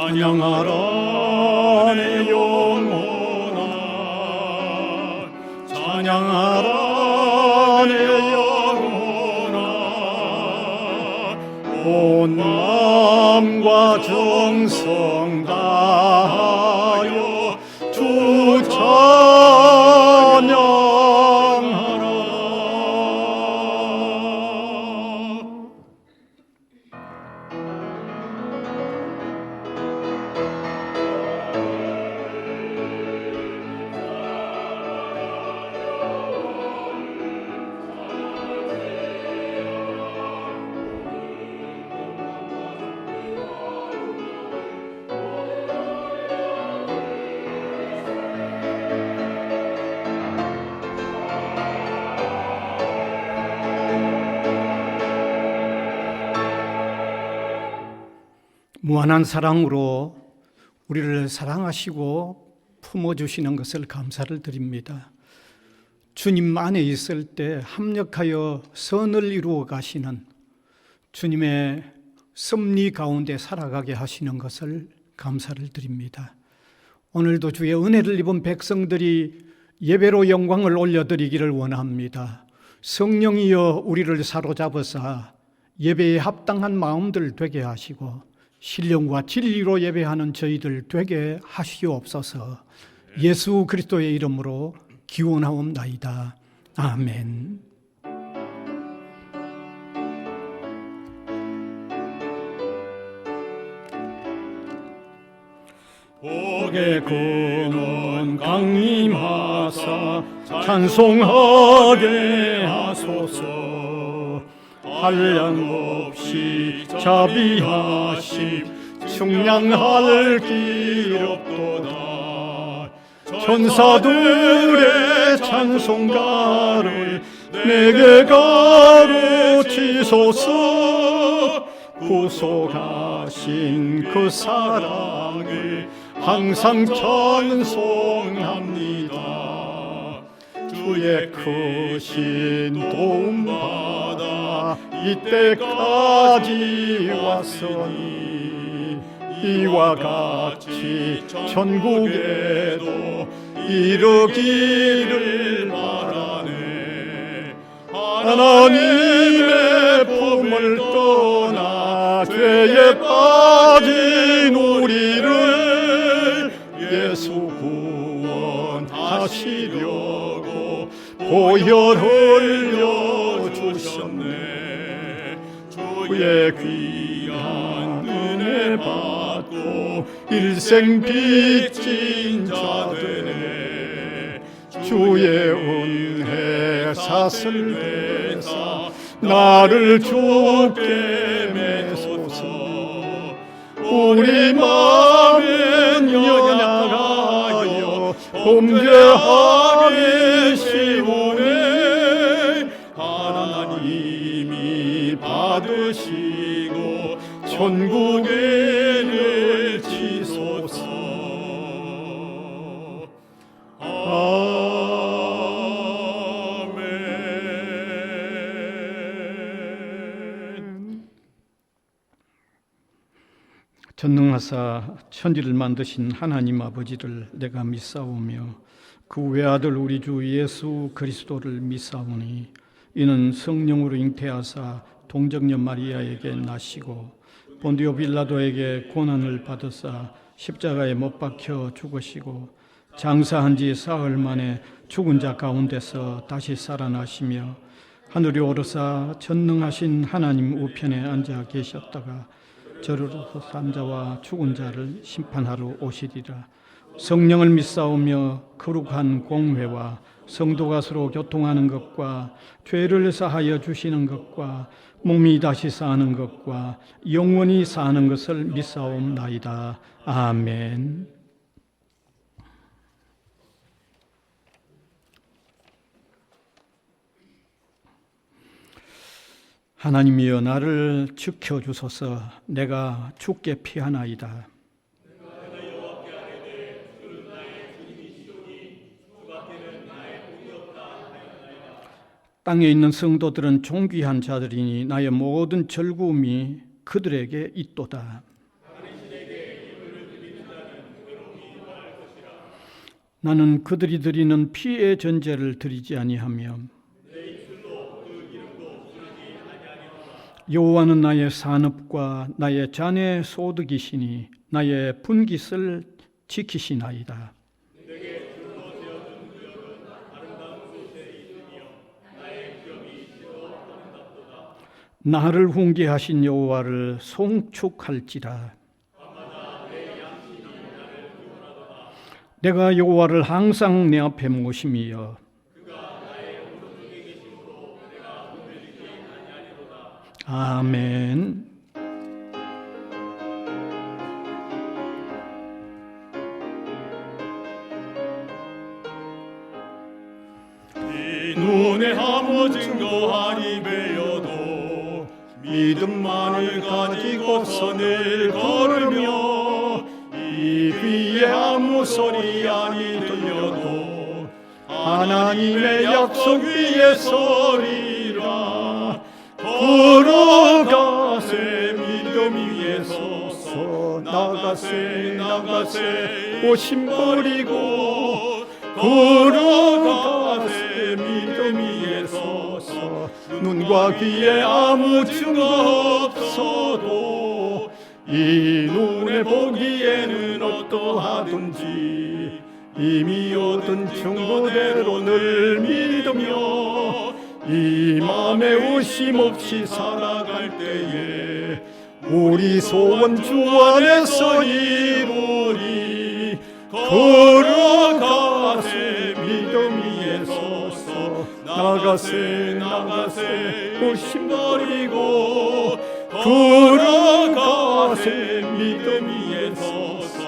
찬양하라 내 영혼아, 찬양하라 내 영혼아, 온 마음과 정성 다하여 주 찬양하라. 무한한 사랑으로 우리를 사랑하시고 품어주시는 것을 감사를 드립니다. 주님 안에 있을 때 합력하여 선을 이루어 가시는 주님의 섭리 가운데 살아가게 하시는 것을 감사를 드립니다. 오늘도 주의 은혜를 입은 백성들이 예배로 영광을 올려드리기를 원합니다. 성령이여 우리를 사로잡으사 예배에 합당한 마음들 되게 하시고 신령과 진리로 예배하는 저희들 되게 하시옵소서. 예수 그리스도의 이름으로 기원하옵나이다. 아멘. 복의 근원 강림하사 찬송하게 하소서. 한량없이 자비하심 충량할 길 없도다. 천사들의 찬송가를 내게 가르치소서. 구속하신 그 사랑을 항상 찬송합니다. 주의 크신 도움받아 이때까지 왔으니 이와 같이 천국에도 이르기를 바라네. 하나님의 품을 떠나 죄에 빠진 우리를 예수 구원하시려고 보혈 흘려주셨네. 주의 귀한 은혜 받고 일생 빚진 자 되네. 주의 은혜 사슬 대사 나를 주께 매소서. 우리 마음은 연약하여 범죄하기 쉬우네. 하나님이 받으시고 천국에 넣으시소서. 아멘. 전능하사 천지를 만드신 하나님 아버지를 내가 믿사오며 그 외아들 우리 주 예수 그리스도를 믿사오니 이는 성령으로 잉태하사 동정녀 마리아에게 나시고 본디오 빌라도에게 고난을 받으사 십자가에 못 박혀 죽으시고 장사한 지 사흘 만에 죽은 자 가운데서 다시 살아나시며 하늘에 오르사 전능하신 하나님 우편에 앉아 계셨다가 저로서 산 자와 죽은 자를 심판하러 오시리라. 성령을 믿사오며 거룩한 공회와 성도가 서로 교통하는 것과 죄를 사하여 주시는 것과 몸이 다시 사는 것과 영원히 사는 것을 믿사옵나이다. 아멘. 하나님이여 나를 지켜주소서. 내가 주께 피하나이다. 땅에 있는 성도들은 존귀한 자들이니 나의 모든 즐거움이 그들에게 있도다. 당신에게 입을 나는 그들이 드리는 피의 전제를 드리지 아니하며 여호와는 나의 산업과 나의 잔의 소득이시니 나의 분깃을 지키시나이다. 나를 훈계하신 여호와를 송축할지라. 내가 여호와를 항상 내 앞에 모심이여 아멘. 이 눈에 아무 증거하니 배여도 믿음만을 가지고서 늘 걸으며 이 귀에 아무 소리 아니 들려도 하나님의 약속 위에 서리라. 걸어가세 믿음 위에 서서 나가세 오심 버리고 걸어가세 믿음 위에 서서 눈과 귀에 아무 증거 없어도 이 눈에 보기에는 어떠하든지 이미 얻은 증거대로 늘 믿으며 이 맘에 의심 없이 살아갈 때에 우리 소원 주 안에서 이루리. 걸어가세 믿음 위에 서서 나가세 의심 버리고 걸어가세 믿음 위에 서서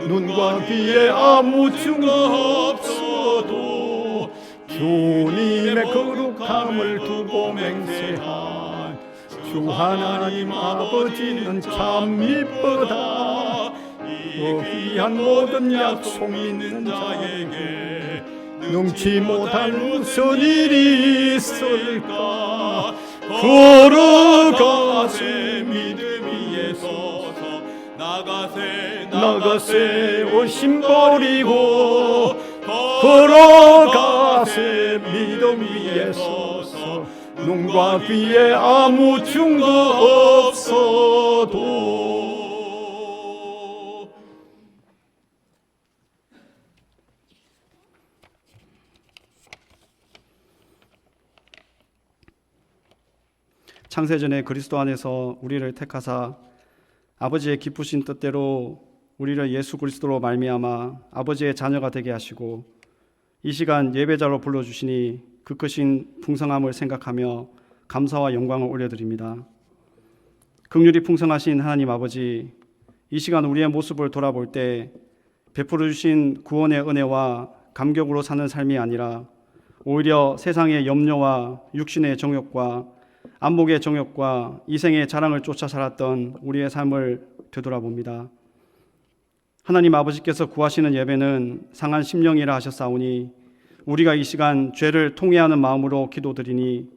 눈과 귀에 아무 증거 없어도 주님의 거룩함을 두고 맹세한 주 하나님 아버지는 참 미쁘다. 그 귀한 모든 약속 믿는 자에게 능치 못할 무슨 일이 있을까. 걸어가세 믿음 위에 서서 나가세 의심 버리고 걸어가세 믿음 위에 서서 눈과 귀에 아무 증거 없어도. 창세전에 그리스도 안에서 우리를 택하사 아버지의 기쁘신 뜻대로 우리를 예수 그리스도로 말미암아 아버지의 자녀가 되게 하시고 이 시간 예배자로 불러주시니 그 크신 풍성함을 생각하며 감사와 영광을 올려드립니다. 긍휼이 풍성하신 하나님 아버지, 이 시간 우리의 모습을 돌아볼 때 베풀어 주신 구원의 은혜와 감격으로 사는 삶이 아니라 오히려 세상의 염려와 육신의 정욕과 안목의 정욕과 이생의 자랑을 쫓아 살았던 우리의 삶을 되돌아봅니다. 하나님 아버지께서 구하시는 예배는 상한 심령이라 하셨사오니 우리가 이 시간 죄를 통회하는 마음으로 기도드리니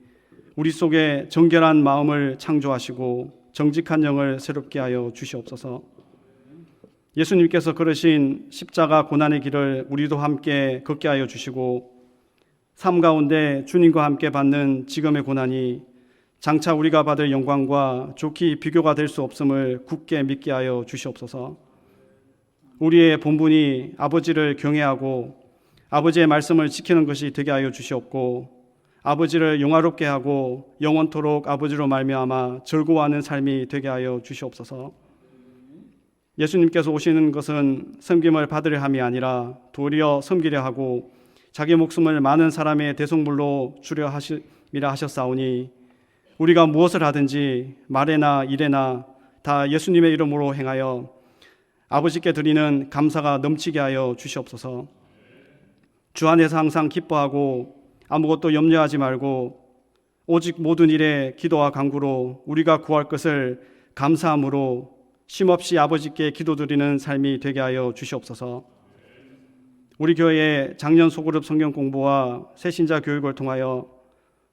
우리 속에 정결한 마음을 창조하시고 정직한 영을 새롭게 하여 주시옵소서. 예수님께서 걸으신 십자가 고난의 길을 우리도 함께 걷게 하여 주시고 삶 가운데 주님과 함께 받는 지금의 고난이 장차 우리가 받을 영광과 좋게 비교가 될 수 없음을 굳게 믿게 하여 주시옵소서. 우리의 본분이 아버지를 경외하고 아버지의 말씀을 지키는 것이 되게 하여 주시옵고 아버지를 영화롭게 하고 영원토록 아버지로 말미암아 즐거워하는 삶이 되게 하여 주시옵소서. 예수님께서 오시는 것은 섬김을 받으려 함이 아니라 도리어 섬기려 하고 자기 목숨을 많은 사람의 대속물로 주려 하심이라 하셨사오니 우리가 무엇을 하든지 말에나 일에나 다 예수님의 이름으로 행하여 아버지께 드리는 감사가 넘치게 하여 주시옵소서. 주 안에서 항상 기뻐하고 아무것도 염려하지 말고 오직 모든 일에 기도와 간구로 우리가 구할 것을 감사함으로 쉼없이 아버지께 기도드리는 삶이 되게 하여 주시옵소서. 우리 교회의 작년 소그룹 성경 공부와 새신자 교육을 통하여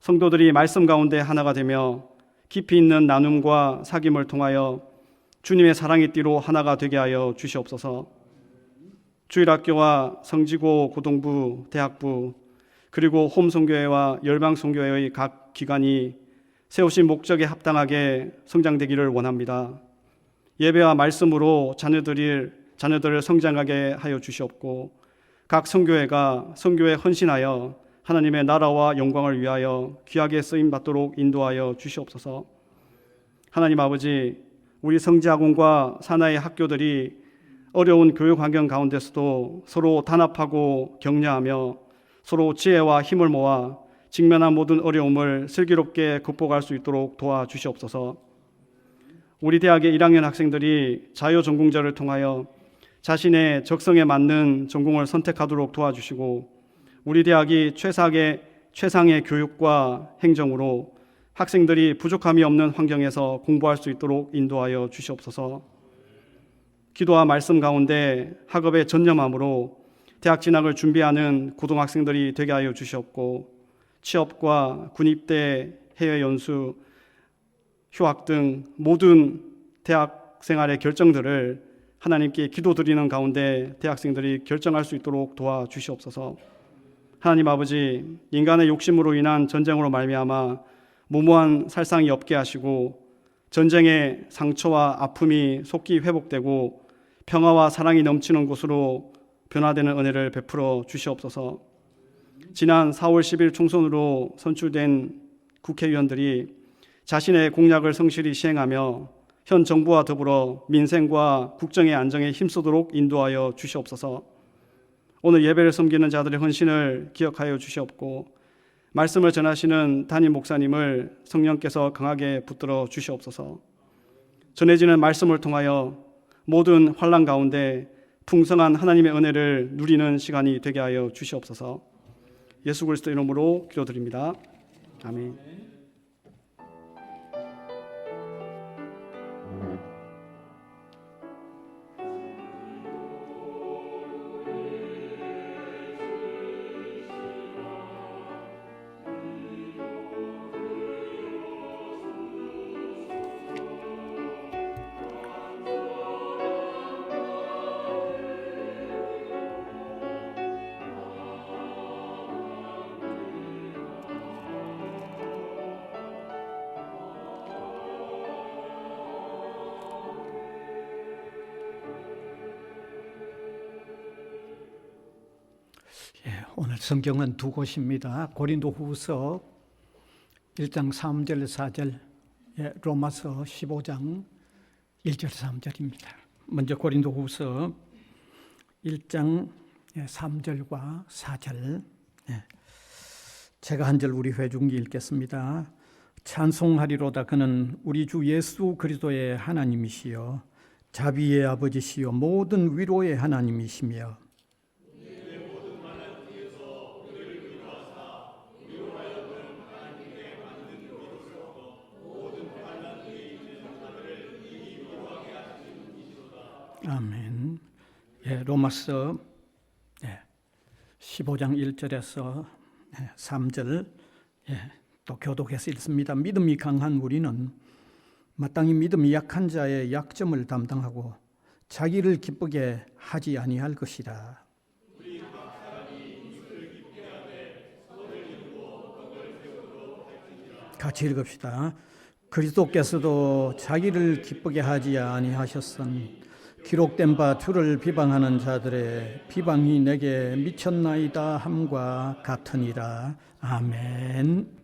성도들이 말씀 가운데 하나가 되며 깊이 있는 나눔과 사귐을 통하여 주님의 사랑의 띠로 하나가 되게 하여 주시옵소서. 주일학교와 성지고 고등부, 대학부, 그리고 홈선교회와 열방선교회의 각 기관이 세우신 목적에 합당하게 성장되기를 원합니다. 예배와 말씀으로 자녀들을 성장하게 하여 주시옵고, 각 선교회가 선교에 헌신하여 하나님의 나라와 영광을 위하여 귀하게 쓰임받도록 인도하여 주시옵소서. 하나님 아버지, 우리 성지학원과 산하의 학교들이 어려운 교육 환경 가운데서도 서로 단합하고 격려하며 서로 지혜와 힘을 모아 직면한 모든 어려움을 슬기롭게 극복할 수 있도록 도와주시옵소서. 우리 대학의 1학년 학생들이 자유전공자를 통하여 자신의 적성에 맞는 전공을 선택하도록 도와주시고, 우리 대학이 최상의 교육과 행정으로 학생들이 부족함이 없는 환경에서 공부할 수 있도록 인도하여 주시옵소서. 기도와 말씀 가운데 학업에 전념함으로 대학 진학을 준비하는 고등학생들이 되게 하여 주시옵고, 취업과 군입대, 해외 연수, 휴학 등 모든 대학 생활의 결정들을 하나님께 기도드리는 가운데 대학생들이 결정할 수 있도록 도와주시옵소서. 하나님 아버지, 인간의 욕심으로 인한 전쟁으로 말미암아 무모한 살상이 없게 하시고 전쟁의 상처와 아픔이 속히 회복되고 평화와 사랑이 넘치는 곳으로 변화되는 은혜를 베풀어 주시옵소서. 지난 4월 10일 총선으로 선출된 국회의원들이 자신의 공약을 성실히 시행하며 현 정부와 더불어 민생과 국정의 안정에 힘쓰도록 인도하여 주시옵소서. 오늘 예배를 섬기는 자들의 헌신을 기억하여 주시옵고, 말씀을 전하시는 담임 목사님을 성령께서 강하게 붙들어 주시옵소서. 전해지는 말씀을 통하여 모든 환난 가운데 풍성한 하나님의 은혜를 누리는 시간이 되게 하여 주시옵소서. 예수 그리스도 이름으로 기도드립니다. 아멘. 오늘 성경은 두 곳입니다. 고린도후서 1장 3절 4절, 로마서 15장 1절 3절입니다. 먼저 고린도후서 1장 3절과 4절, 제가 한 절 우리 회중기 읽겠습니다. 찬송하리로다. 그는 우리 주 예수 그리스도의 하나님이시여 자비의 아버지시여 모든 위로의 하나님이시며 아멘. 로마서 15장 1절에서 3절 또 교독해서 읽습니다. 믿음이 강한 우리는 마땅히 믿음이 약한 자의 약점을 담당하고 자기를 기쁘게 하지 아니할 것이라. 같이 읽읍시다. 그리스도께서도 자기를 기쁘게 하지 아니하셨으니 기록된 바 주를 비방하는 자들의 비방이 내게 미쳤나이다 함과 같으니라. 아멘.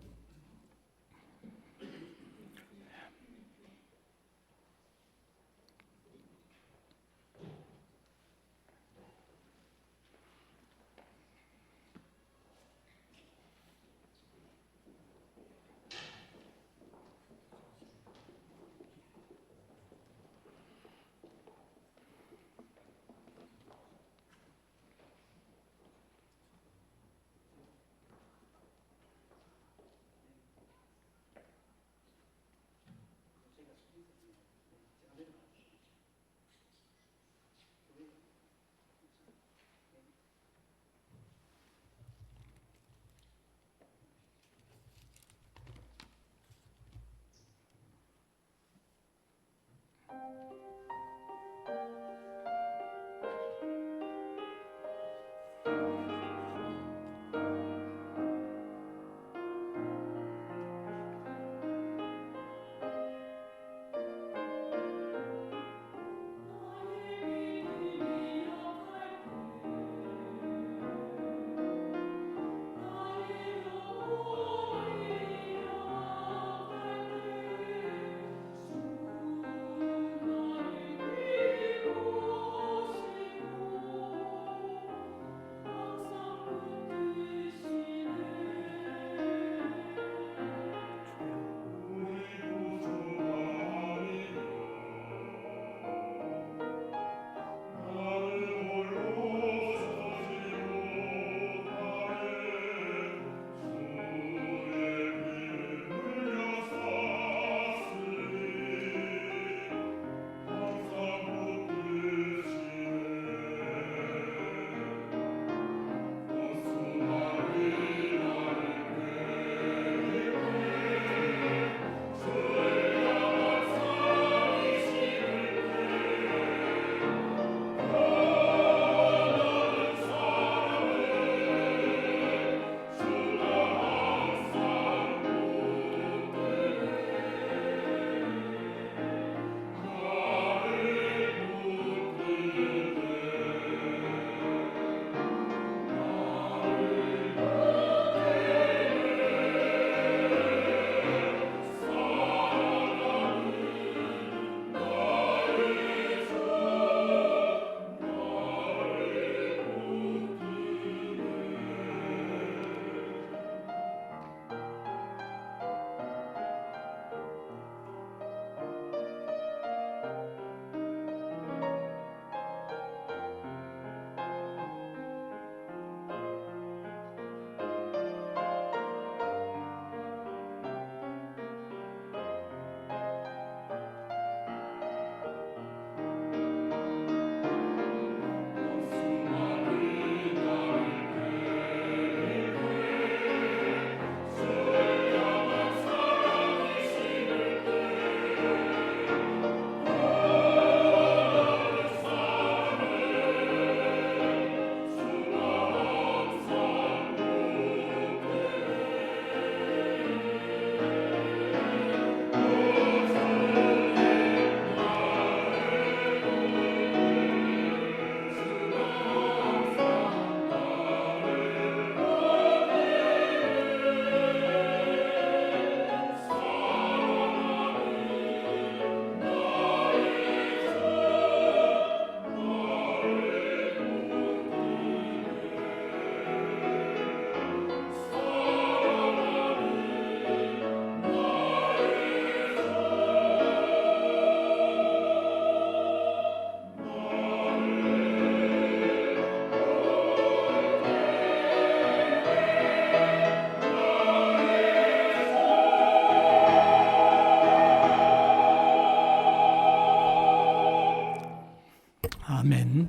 아멘.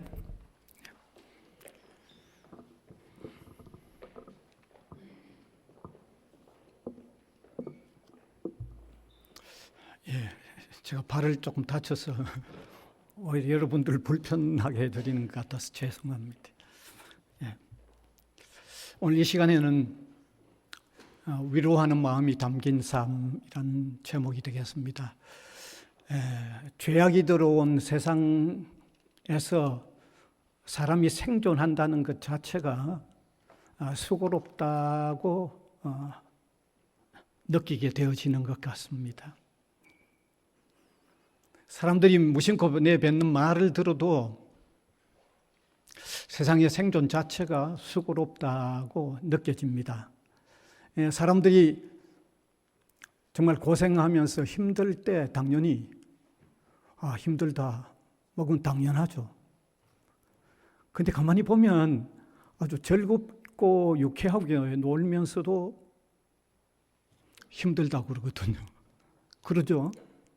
예, 제가 발을 조금 다쳐서 오히려 여러분들 불편하게 해드리는 것 같아서 죄송합니다. 예. 오늘 이 시간에는 위로하는 마음이 담긴 삶이란 제목이 되겠습니다. 죄악이 들어온 세상에서 사람이 생존한다는 것 자체가 수고롭다고 느끼게 되어지는 것 같습니다. 사람들이 무심코 내뱉는 말을 들어도 세상의 생존 자체가 수고롭다고 느껴집니다. 사람들이 정말 고생하면서 힘들 때 당연히 힘들다, 그건 당연하죠. 근데 가만히 보면 아주 즐겁고 유쾌하게 놀면서도 힘들다고 그러거든요. 그러죠?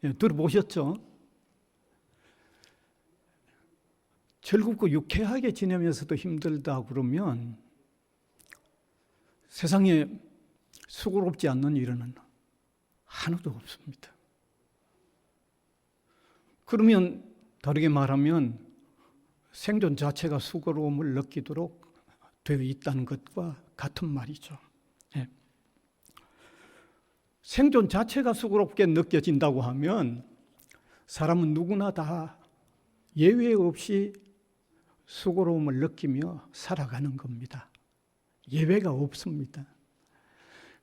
예, 들어보셨죠? 즐겁고 유쾌하게 지내면서도 힘들다 그러면 세상에 수고롭지 않는 일은 하나도 없습니다. 그러면 다르게 말하면 생존 자체가 수고로움을 느끼도록 되어 있다는 것과 같은 말이죠. 네. 생존 자체가 수고롭게 느껴진다고 하면 사람은 누구나 다 예외 없이 수고로움을 느끼며 살아가는 겁니다. 예외가 없습니다.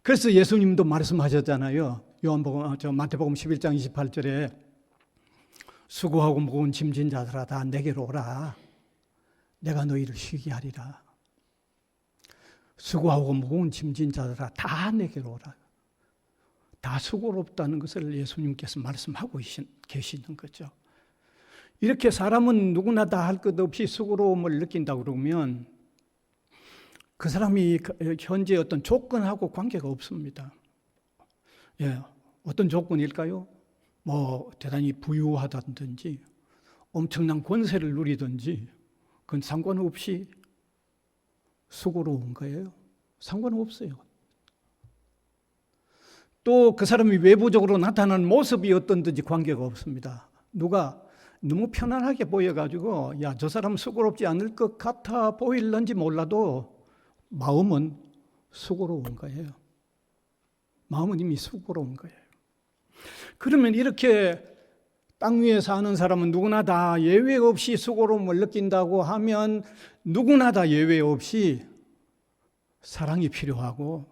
그래서 예수님도 말씀하셨잖아요. 마태복음 11장 28절에 수고하고 무거운 짐진 자들아 다 내게로 오라. 내가 너희를 쉬게 하리라. 수고하고 무거운 짐진 자들아 다 내게로 오라. 다 수고롭다는 것을 예수님께서 말씀하고 계시는 거죠. 이렇게 사람은 누구나 다 할 것 없이 수고로움을 느낀다 그러면 그 사람이 현재 어떤 조건하고 관계가 없습니다. 예, 어떤 조건일까요? 대단히 부유하다든지 엄청난 권세를 누리든지 그건 상관없이 수고로운 거예요. 상관없어요. 또 그 사람이 외부적으로 나타나는 모습이 어떤든지 관계가 없습니다. 누가 너무 편안하게 보여가지고 저 사람 수고롭지 않을 것 같아 보일는지 몰라도 마음은 수고로운 거예요. 마음은 이미 수고로운 거예요. 그러면 이렇게 땅 위에 사는 사람은 누구나 다 예외 없이 수고로움을 느낀다고 하면 누구나 다 예외 없이 사랑이 필요하고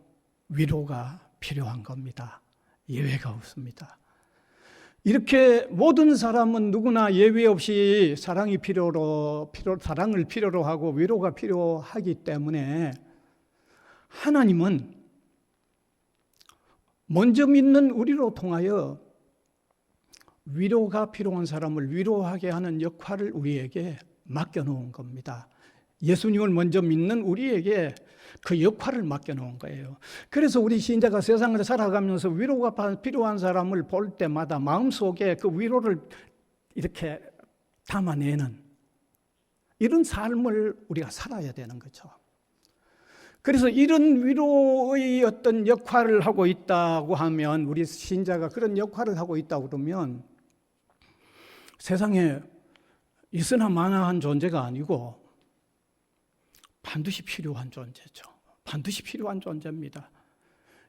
위로가 필요한 겁니다. 예외가 없습니다. 이렇게 모든 사람은 누구나 예외 없이 사랑을 필요로 하고 위로가 필요하기 때문에 하나님은 먼저 믿는 우리로 통하여 위로가 필요한 사람을 위로하게 하는 역할을 우리에게 맡겨놓은 겁니다. 예수님을 먼저 믿는 우리에게 그 역할을 맡겨놓은 거예요. 그래서 우리 신자가 세상을 살아가면서 위로가 필요한 사람을 볼 때마다 마음속에 그 위로를 이렇게 담아내는 이런 삶을 우리가 살아야 되는 거죠. 그래서 이런 위로의 어떤 역할을 하고 있다고 하면 우리 신자가 그런 역할을 하고 있다고 그러면 세상에 있으나 마나한 존재가 아니고 반드시 필요한 존재죠. 반드시 필요한 존재입니다.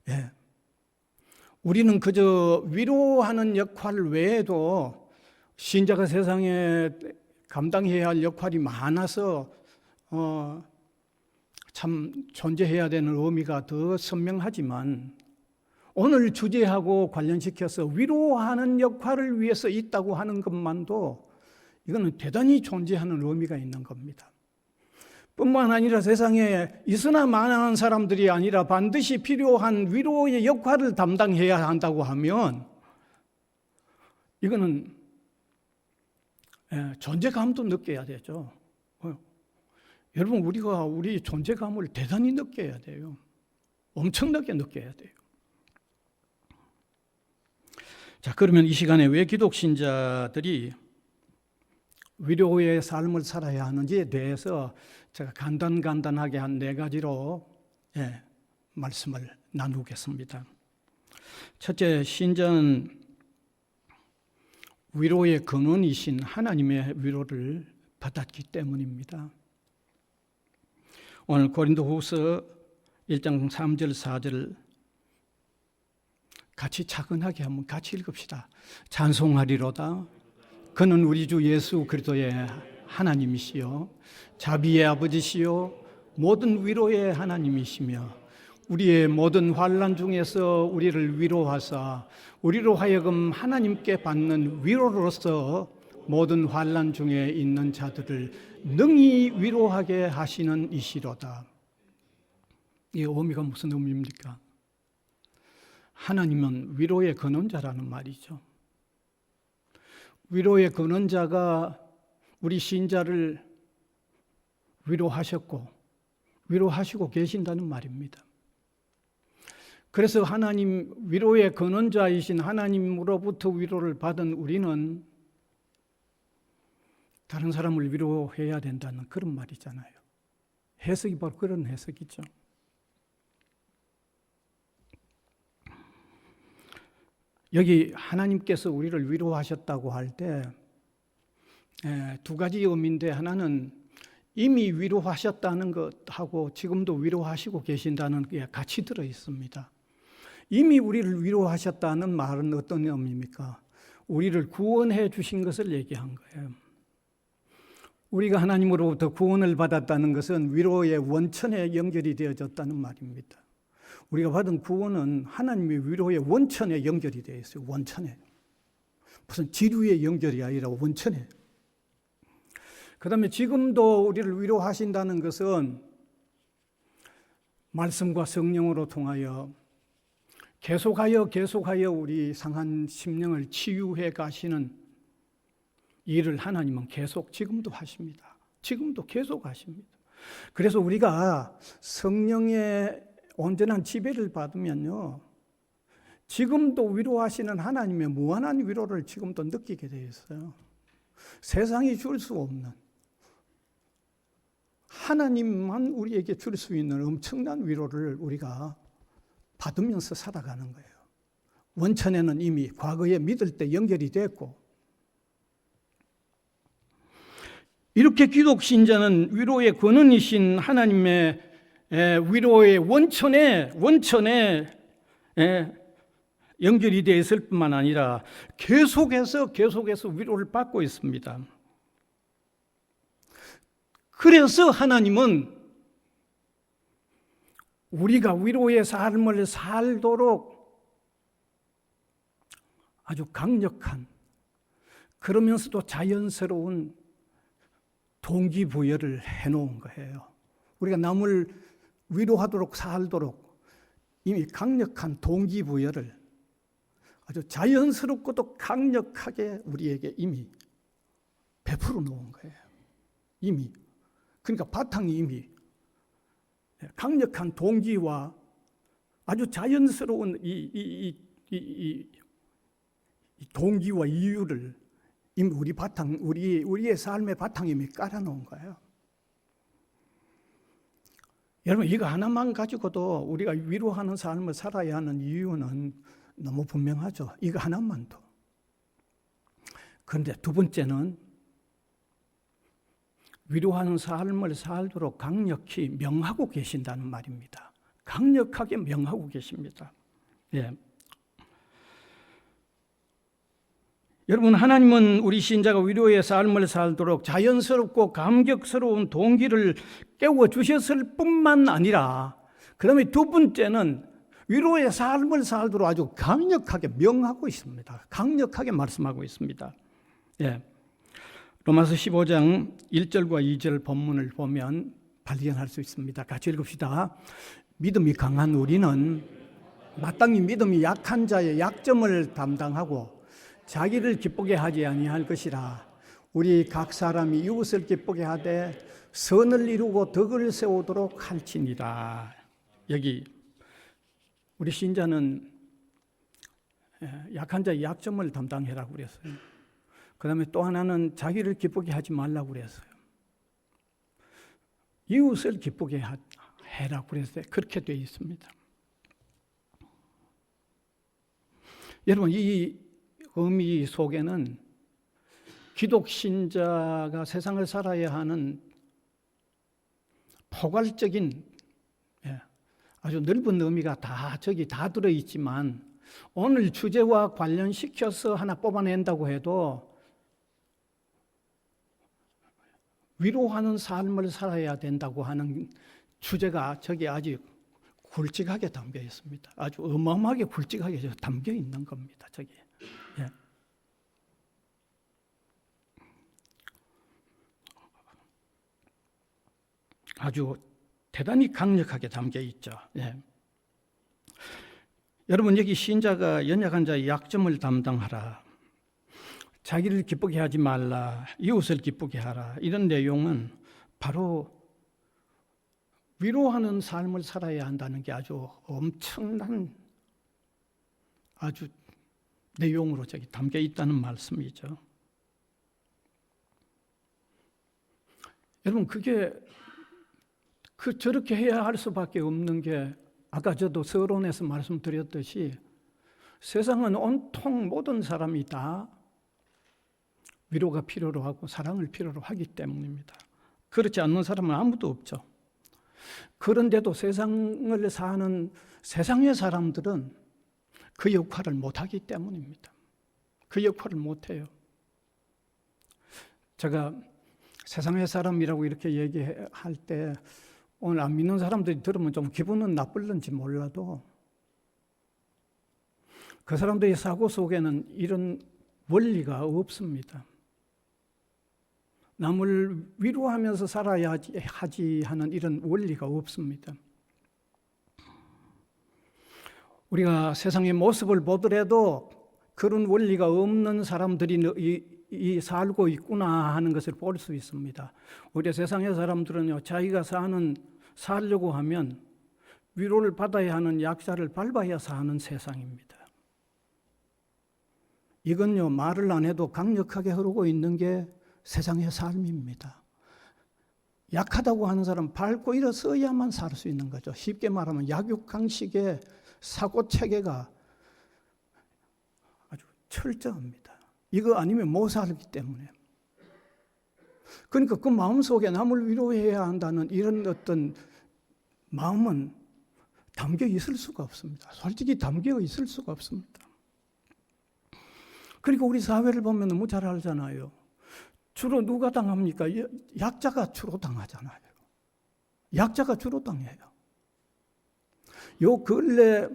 예. 우리는 그저 위로하는 역할 외에도 신자가 세상에 감당해야 할 역할이 많아서 참 존재해야 되는 의미가 더 선명하지만 오늘 주제하고 관련시켜서 위로하는 역할을 위해서 있다고 하는 것만도 이거는 대단히 존재하는 의미가 있는 겁니다. 뿐만 아니라 세상에 있으나 마나한 사람들이 아니라 반드시 필요한 위로의 역할을 담당해야 한다고 하면 이거는 존재감도 느껴야 되죠. 여러분 우리가 우리 존재감을 대단히 느껴야 돼요. 엄청나게 느껴야 돼요. 자, 그러면 이 시간에 왜 기독신자들이 위로의 삶을 살아야 하는지에 대해서 제가 간단하게 한 4가지로 말씀을 나누겠습니다. 첫째, 신자는 위로의 근원이신 하나님의 위로를 받았기 때문입니다. 오늘 고린도후서 1장 3절 4절 같이 차근하게 한번 같이 읽읍시다. 찬송하리로다. 그는 우리 주 예수 그리스도의 하나님이시요 자비의 아버지시요 모든 위로의 하나님이시며 우리의 모든 환난 중에서 우리를 위로하사 우리로 하여금 하나님께 받는 위로로서 모든 환난 중에 있는 자들을 능히 위로하게 하시는 이시로다. 이 의미가 무슨 의미입니까? 하나님은 위로의 근원자라는 말이죠. 위로의 근원자가 우리 신자를 위로하셨고 위로하시고 계신다는 말입니다. 그래서 하나님, 위로의 근원자이신 하나님으로부터 위로를 받은 우리는 다른 사람을 위로해야 된다는 그런 말이잖아요. 해석이 바로 그런 해석이죠. 여기 하나님께서 우리를 위로하셨다고 할 때 2가지 의미인데, 하나는 이미 위로하셨다는 것하고 지금도 위로하시고 계신다는 게 같이 들어 있습니다. 이미 우리를 위로하셨다는 말은 어떤 의미입니까? 우리를 구원해 주신 것을 얘기한 거예요. 우리가 하나님으로부터 구원을 받았다는 것은 위로의 원천에 연결이 되어졌다는 말입니다. 우리가 받은 구원은 하나님의 위로의 원천에 연결이 되어 있어요. 원천에. 무슨 지류의 연결이 아니라 원천에. 그 다음에 지금도 우리를 위로하신다는 것은 말씀과 성령으로 통하여 계속하여 우리 상한 심령을 치유해 가시는 일을 하나님은 계속 지금도 하십니다. 지금도 계속 하십니다. 그래서 우리가 성령의 온전한 지배를 받으면요, 지금도 위로하시는 하나님의 무한한 위로를 지금도 느끼게 되어 있어요. 세상이 줄 수 없는, 하나님만 우리에게 줄 수 있는 엄청난 위로를 우리가 받으면서 살아가는 거예요. 원천에는 이미 과거에 믿을 때 연결이 됐고, 이렇게 기독 신자는 위로의 근원이신 하나님의 위로의 원천에 연결이 되어 있을 뿐만 아니라 계속해서 위로를 받고 있습니다. 그래서 하나님은 우리가 위로의 삶을 살도록 아주 강력한, 그러면서도 자연스러운 동기부여를 해놓은 거예요. 우리가 남을 위로하도록 살도록 이미 강력한 동기부여를 아주 자연스럽고도 강력하게 우리에게 이미 베풀어 놓은 거예요. 이미. 그러니까 바탕이 이미 강력한 동기와 아주 자연스러운 이 동기와 이유를 이미 우리의 삶의 바탕이 이미 깔아놓은 거예요. 여러분, 이거 하나만 가지고도 우리가 위로하는 삶을 살아야 하는 이유는 너무 분명하죠. 이거 하나만도. 그런데 2번째는 위로하는 삶을 살도록 강력히 명하고 계신다는 말입니다. 강력하게 명하고 계십니다. 예. 여러분, 하나님은 우리 신자가 위로의 삶을 살도록 자연스럽고 감격스러운 동기를 깨워주셨을 뿐만 아니라, 그 다음에 2번째는 위로의 삶을 살도록 아주 강력하게 명하고 있습니다. 강력하게 말씀하고 있습니다. 예. 로마서 15장 1절과 2절 본문을 보면 발견할 수 있습니다. 같이 읽읍시다. 믿음이 강한 우리는 마땅히 믿음이 약한 자의 약점을 담당하고 자기를 기쁘게 하지 아니할 것이라. 우리 각 사람이 이웃을 기쁘게 하되 선을 이루고 덕을 세우도록 할지니라. 여기 우리 신자는 약한 자의 약점을 담당해라고 그랬어요. 그다음에 또 하나는 자기를 기쁘게 하지 말라고 그랬어요. 이웃을 기쁘게 해라고 그랬어요. 그렇게 되어 있습니다. 여러분, 이 의미 속에는 기독 신자가 세상을 살아야 하는 포괄적인 아주 넓은 의미가 저기 다 들어있지만, 오늘 주제와 관련시켜서 하나 뽑아낸다고 해도 위로하는 삶을 살아야 된다고 하는 주제가 저기 아주 굵직하게 담겨 있습니다. 아주 어마어마하게 굵직하게 담겨 있는 겁니다. 저기. 예. 아주 대단히 강력하게 담겨 있죠. 예. 여러분, 여기 신자가 연약한 자의 약점을 담당하라, 자기를 기쁘게 하지 말라, 이웃을 기쁘게 하라, 이런 내용은 바로 위로하는 삶을 살아야 한다는 게 아주 엄청난 아주 내용으로 저기 담겨 있다는 말씀이죠. 여러분, 그게 저렇게 해야 할 수밖에 없는 게, 아까 저도 서론에서 말씀드렸듯이 세상은 온통 모든 사람이 다 위로가 필요로 하고 사랑을 필요로 하기 때문입니다. 그렇지 않는 사람은 아무도 없죠. 그런데도 세상을 사는 세상의 사람들은 그 역할을 못하기 때문입니다. 그 역할을 못해요. 제가 세상의 사람이라고 이렇게 얘기할 때 오늘 안 믿는 사람들이 들으면 좀 기분은 나쁠는지 몰라도, 그 사람들의 사고 속에는 이런 원리가 없습니다. 남을 위로하면서 살아야 하지 하는 이런 원리가 없습니다. 우리가 세상의 모습을 보더라도 그런 원리가 없는 사람들이 살고 있구나 하는 것을 볼 수 있습니다. 우리 세상의 사람들은요, 자기가 살려고 하면 위로를 받아야 하는 약자를 밟아야 사는 세상입니다. 이건요, 말을 안 해도 강력하게 흐르고 있는 게 세상의 삶입니다. 약하다고 하는 사람 밟고 일어서야만 살 수 있는 거죠. 쉽게 말하면 약육강식의 사고체계가 아주 철저합니다. 이거 아니면 못 살기 때문에. 그러니까 그 마음속에 남을 위로해야 한다는 이런 어떤 마음은 담겨 있을 수가 없습니다. 솔직히 담겨 있을 수가 없습니다. 그리고 우리 사회를 보면 너무 잘 알잖아요. 주로 누가 당합니까? 약자가 주로 당하잖아요. 약자가 주로 당해요. 요 근래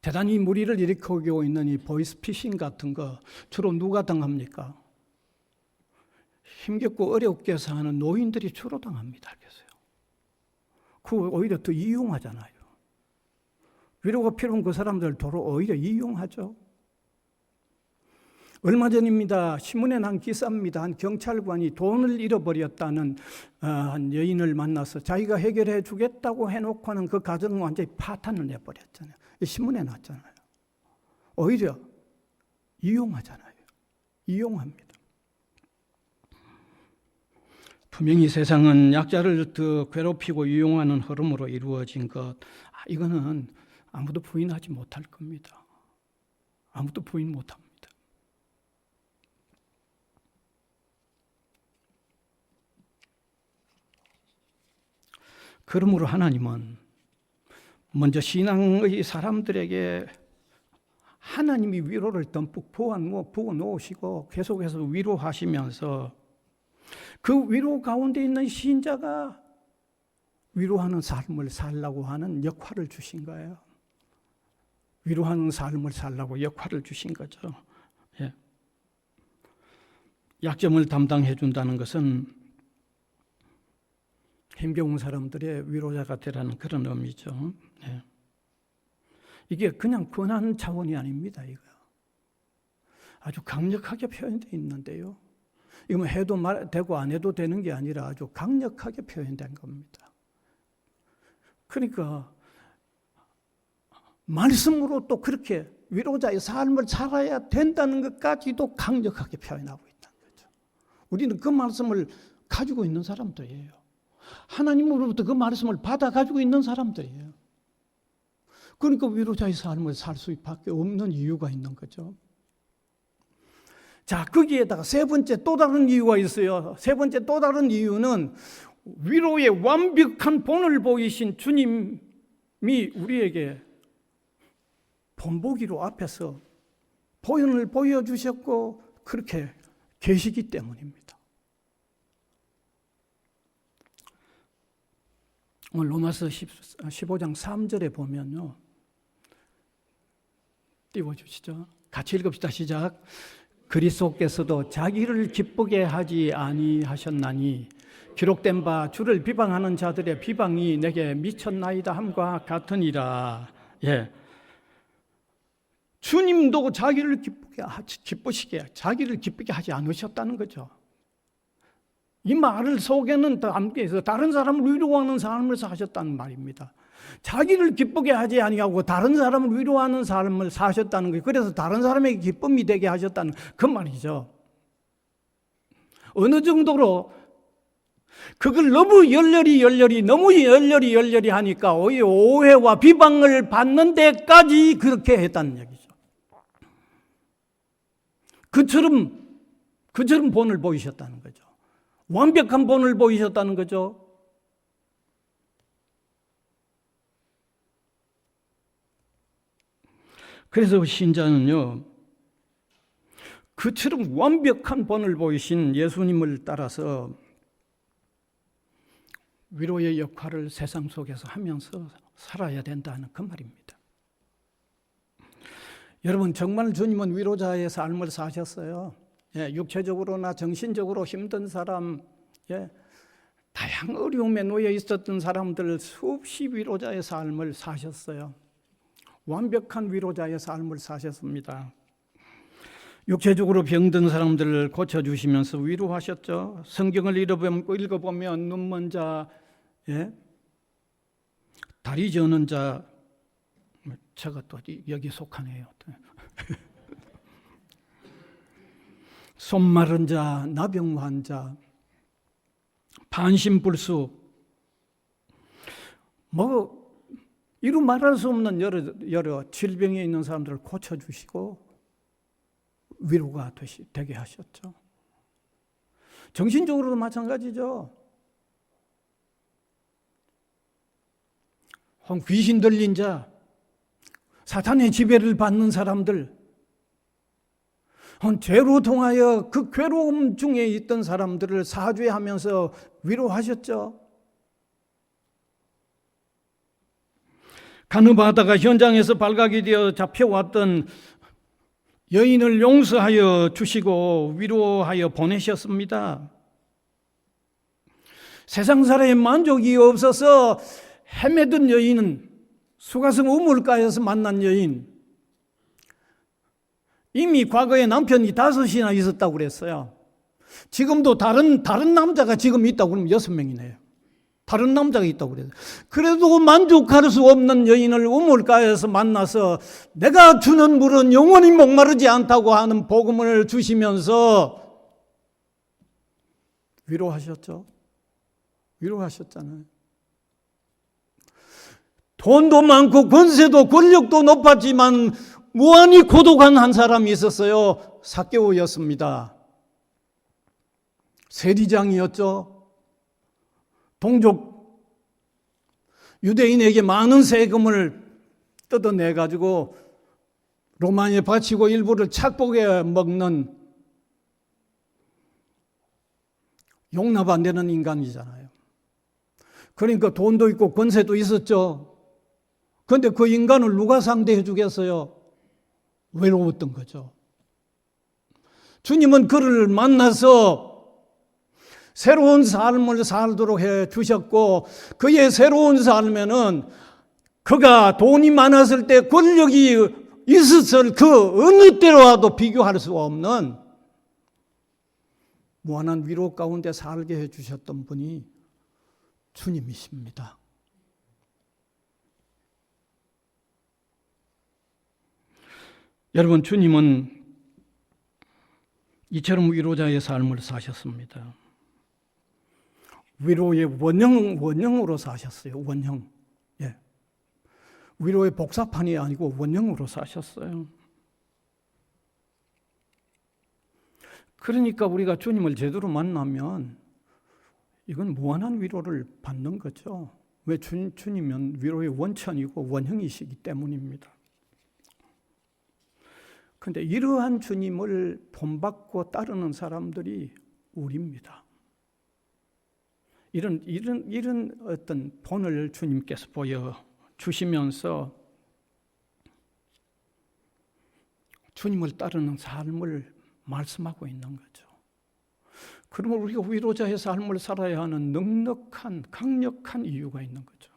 대단히 무리를 일으키고 있는 이 보이스피싱 같은 거 주로 누가 당합니까? 힘겹고 어렵게 사는 노인들이 주로 당합니다. 그래서요. 그거 오히려 더 이용하잖아요. 위로가 필요한 그 사람들 도로 오히려 이용하죠. 얼마 전입니다. 신문에 난 기사입니다. 한 경찰관이 돈을 잃어버렸다는 한 여인을 만나서 자기가 해결해 주겠다고 해놓고는 그 가정을 완전히 파탄을 내버렸잖아요. 신문에 났잖아요. 오히려 이용하잖아요. 이용합니다. 분명히 세상은 약자를 더 괴롭히고 이용하는 흐름으로 이루어진 것, 이거는 아무도 부인하지 못할 겁니다. 아무도 부인 못합니다. 그러므로 하나님은 먼저 신앙의 사람들에게 하나님이 위로를 듬뿍 부어 놓으시고 계속해서 위로하시면서 그 위로 가운데 있는 신자가 위로하는 삶을 살라고 하는 역할을 주신 거예요. 위로하는 삶을 살라고 역할을 주신 거죠. 예. 약점을 담당해 준다는 것은 힘겨운 사람들의 위로자가 되라는 그런 의미죠. 네. 이게 그냥 권한 차원이 아닙니다. 이거 아주 강력하게 표현되어 있는데요. 이거 해도 되고 안 해도 되는 게 아니라 아주 강력하게 표현된 겁니다. 그러니까 말씀으로 또 그렇게 위로자의 삶을 살아야 된다는 것까지도 강력하게 표현하고 있다는 거죠. 우리는 그 말씀을 가지고 있는 사람들이에요. 하나님으로부터 그 말씀을 받아 가지고 있는 사람들이에요. 그러니까 위로자의 삶을 살 수밖에 없는 이유가 있는 거죠. 자, 거기에다가 세 번째 또 다른 이유가 있어요. 세 번째 또 다른 이유는 위로의 완벽한 본을 보이신 주님이 우리에게 본보기로 앞에서 보현을 보여주셨고 그렇게 계시기 때문입니다. 오늘 로마서 15장 3절에 보면요. 띄워주시죠. 같이 읽읍시다. 시작. 그리스도께서도 자기를 기쁘게 하지 아니하셨나니 기록된 바 주를 비방하는 자들의 비방이 내게 미쳤나이다 함과 같으니라. 예. 주님도 자기를 기쁘시게 자기를 기쁘게 하지 않으셨다는 거죠. 이 말을 속에는 함께해서 다른 사람을 위로하는 삶을 사셨다는 말입니다. 자기를 기쁘게 하지 아니하고 다른 사람을 위로하는 삶을 사셨다는 거예요. 그래서 다른 사람에게 기쁨이 되게 하셨다는 그 말이죠. 어느 정도로 그걸 너무 열렬히 하니까 오해와 비방을 받는 데까지 그렇게 했다는 얘기죠. 그처럼 본을 보이셨다는 거죠. 완벽한 본을 보이셨다는 거죠. 그래서 신자는요, 그처럼 완벽한 본을 보이신 예수님을 따라서 위로의 역할을 세상 속에서 하면서 살아야 된다는 그 말입니다. 여러분, 정말 주님은 위로자의 삶을 사셨어요. 예, 육체적으로나 정신적으로 힘든 사람, 예, 다양한 어려움에 놓여 있었던 사람들 수없이 위로자의 삶을 사셨어요. 완벽한 위로자의 삶을 사셨습니다. 육체적으로 병든 사람들을 고쳐주시면서 위로하셨죠. 성경을 읽어보면 눈먼 자, 예? 다리 저는 자, 제가 또 여기 속하네요. 손 마른 자, 나병 환자, 반신불수, 이루 말할 수 없는 여러 질병에 있는 사람들을 고쳐주시고 위로가 되게 하셨죠. 정신적으로도 마찬가지죠. 귀신 들린 자, 사탄의 지배를 받는 사람들, 죄로 통하여 그 괴로움 중에 있던 사람들을 사죄하면서 위로하셨죠. 가늠하다가 현장에서 발각이 되어 잡혀왔던 여인을 용서하여 주시고 위로하여 보내셨습니다. 세상 사람의 만족이 없어서 헤매던 여인은, 수가성 우물가에서 만난 여인, 이미 과거에 남편이 5이나 있었다고 그랬어요. 지금도 다른 남자가 지금 있다고 그러면 6명이네요. 다른 남자가 있다고 그래요. 그래도 만족할 수 없는 여인을 우물가에서 만나서 내가 주는 물은 영원히 목마르지 않다고 하는 복음을 주시면서 위로하셨죠. 위로하셨잖아요. 돈도 많고 권세도 권력도 높았지만 무한히 고독한 한 사람이 있었어요. 삭개오였습니다. 세리장이었죠. 동족 유대인에게 많은 세금을 뜯어내 가지고 로마에 바치고 일부를 착복해 먹는 용납 안 되는 인간이잖아요. 그러니까 돈도 있고 권세도 있었죠. 그런데 그 인간을 누가 상대해 주겠어요? 외로웠던 거죠. 주님은 그를 만나서 새로운 삶을 살도록 해 주셨고, 그의 새로운 삶에는 그가 돈이 많았을 때, 권력이 있었을 그 어느 때와도 비교할 수 없는 무한한 위로 가운데 살게 해 주셨던 분이 주님이십니다. 여러분, 주님은 이처럼 위로자의 삶을 사셨습니다. 위로의 원형으로 사셨어요. 원형. 예. 위로의 복사판이 아니고 원형으로 사셨어요. 그러니까 우리가 주님을 제대로 만나면 이건 무한한 위로를 받는 거죠. 왜? 주님은 위로의 원천이고 원형이시기 때문입니다. 그런데 이러한 주님을 본받고 따르는 사람들이 우리입니다. 이런 어떤 본을 주님께서 보여주시면서 주님을 따르는 삶을 말씀하고 있는 거죠. 그러면 우리가 위로자의 삶을 살아야 하는 넉넉한, 강력한 이유가 있는 거죠.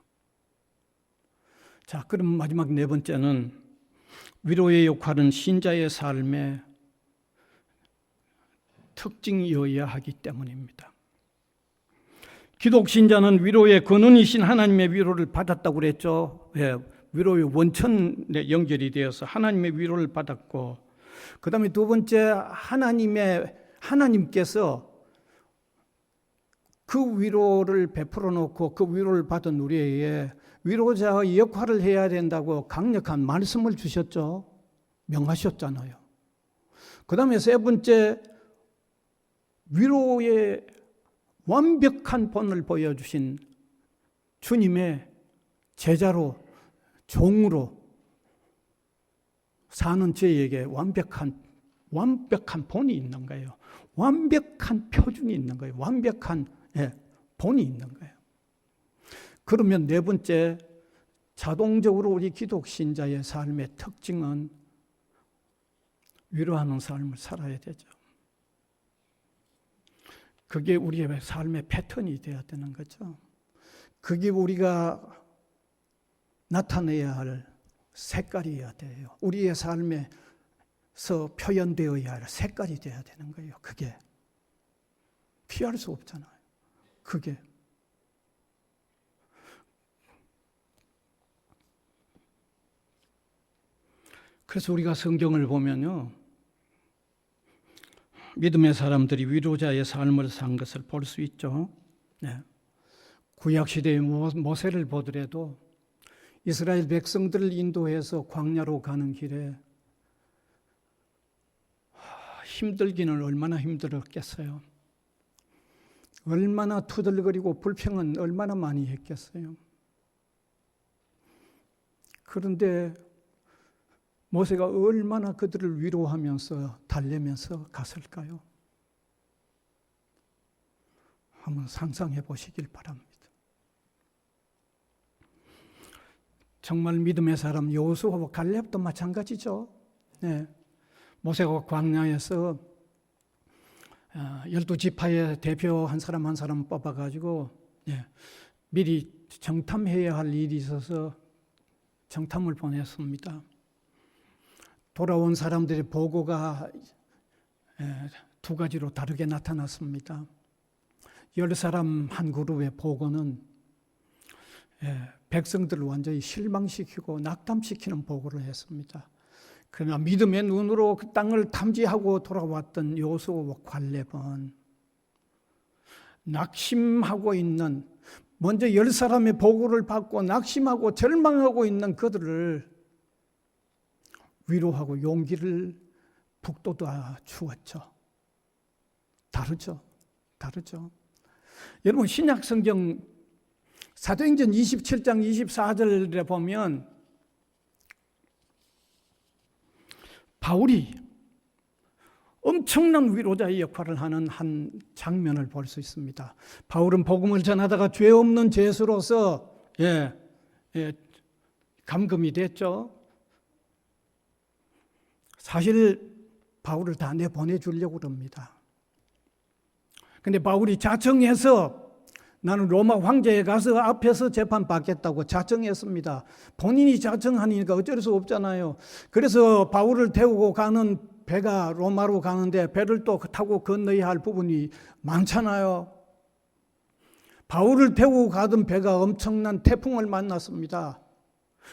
자, 그럼 마지막 네 번째는 위로의 역할은 신자의 삶의 특징이어야 하기 때문입니다. 기독 신자는 위로의 근원이신 하나님의 위로를 받았다고 그랬죠. 예, 위로의 원천에 연결이 되어서 하나님의 위로를 받았고, 그 다음에 두 번째, 하나님께서 그 위로를 베풀어 놓고 그 위로를 받은 우리에게 위로자의 역할을 해야 된다고 강력한 말씀을 주셨죠. 명하셨잖아요. 그 다음에 세 번째, 위로의 완벽한 본을 보여주신 주님의 제자로, 종으로 사는 저희에게 완벽한 본이 있는 거예요. 완벽한 표준이 있는 거예요. 완벽한 본이 있는 거예요. 그러면 네 번째, 자동적으로 우리 기독 신자의 삶의 특징은 위로하는 삶을 살아야 되죠. 그게 우리의 삶의 패턴이 되어야 되는 거죠. 그게 우리가 나타내야 할 색깔이어야 돼요. 우리의 삶에서 표현되어야 할 색깔이 되어야 되는 거예요. 그게 피할 수 없잖아요. 그게 그래서 우리가 성경을 보면요, 믿음의 사람들이 위로자의 삶을 산 것을 볼 수 있죠. 네. 구약 시대의 모세를 보더라도 이스라엘 백성들을 인도해서 광야로 가는 길에 힘들기는 얼마나 힘들었겠어요. 얼마나 투덜거리고 불평은 얼마나 많이 했겠어요. 그런데 모세가 얼마나 그들을 위로하면서 달래면서 갔을까요? 한번 상상해 보시길 바랍니다. 정말 믿음의 사람 여호수아와 갈렙도 마찬가지죠. 네. 모세가 광야에서 12지파의 대표 한 사람 한 사람 뽑아가지고 미리 정탐해야 할 일이 있어서 정탐을 보냈습니다. 돌아온 사람들의 보고가 두 가지로 다르게 나타났습니다. 10사람 한 그룹의 보고는 백성들을 완전히 실망시키고 낙담시키는 보고를 했습니다. 그러나 믿음의 눈으로 그 땅을 탐지하고 돌아왔던 여호수아와 갈렙은 낙심하고 있는, 먼저 10사람의 보고를 받고 낙심하고 절망하고 있는 그들을 위로하고 용기를 북돋아 주었죠. 다르죠. 여러분, 신약 성경 사도행전 27장 24절에 보면 바울이 엄청난 위로자의 역할을 하는 한 장면을 볼 수 있습니다. 바울은 복음을 전하다가 죄 없는 죄수로서 감금이 됐죠. 사실 바울을 다 내보내주려고 합니다. 근데 바울이 자청해서 나는 로마 황제에 가서 앞에서 재판받겠다고 자청했습니다. 본인이 자청하니까 어쩔 수 없잖아요. 그래서 바울을 태우고 가는 배가 로마로 가는데 배를 또 타고 건너야 할 부분이 많잖아요. 바울을 태우고 가던 배가 엄청난 태풍을 만났습니다.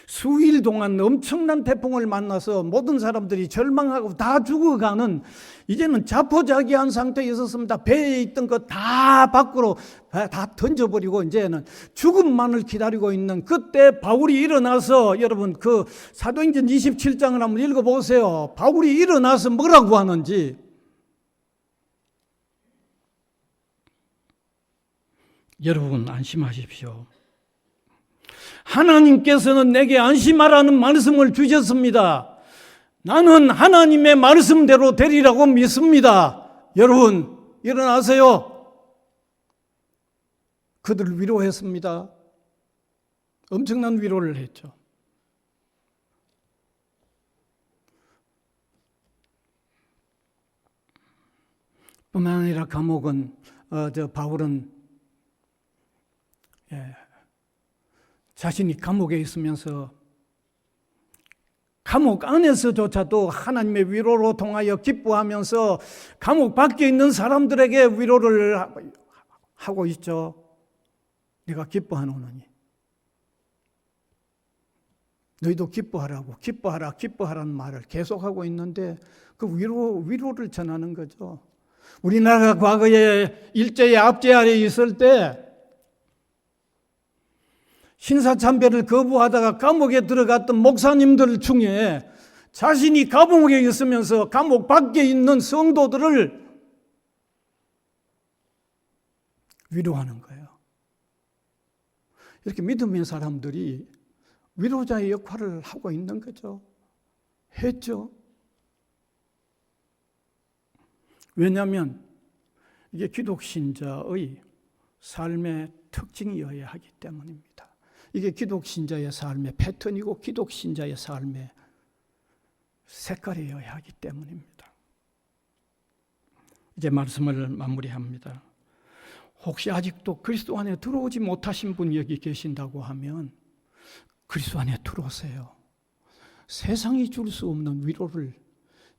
수일 동안 엄청난 태풍을 만나서 모든 사람들이 절망하고 다 죽어가는, 이제는 자포자기한 상태에 있었습니다. 배에 있던 거 다 밖으로 다 던져버리고 이제는 죽음만을 기다리고 있는 그때 바울이 일어나서, 여러분 그 사도행전 27장을 한번 읽어보세요. 바울이 일어나서 뭐라고 하는지. 여러분 안심하십시오. 하나님께서는 내게 안심하라는 말씀을 주셨습니다. 나는 하나님의 말씀대로 되리라고 믿습니다. 여러분 일어나세요. 그들을 위로했습니다. 엄청난 위로를 했죠. 뿐만 아니라 감옥은 바울은 자신이 감옥에 있으면서 감옥 안에서조차도 하나님의 위로로 통하여 기뻐하면서 감옥 밖에 있는 사람들에게 위로를 하고 있죠. 내가 기뻐하노니 너희도 기뻐하라고, 기뻐하라, 기뻐하라는 말을 계속하고 있는데 그 위로를 전하는 거죠. 우리나라가 과거에 일제의 압제 아래 있을 때 신사참배를 거부하다가 감옥에 들어갔던 목사님들 중에 자신이 감옥에 있으면서 감옥 밖에 있는 성도들을 위로하는 거예요. 이렇게 믿음의 사람들이 위로자의 역할을 하고 있는 거죠. 했죠. 왜냐하면 이게 기독신자의 삶의 특징이어야 하기 때문입니다. 이게 기독신자의 삶의 패턴이고 기독신자의 삶의 색깔이어야 하기 때문입니다. 이제 말씀을 마무리합니다. 혹시 아직도 그리스도 안에 들어오지 못하신 분이 여기 계신다고 하면 그리스도 안에 들어오세요. 세상이 줄 수 없는 위로를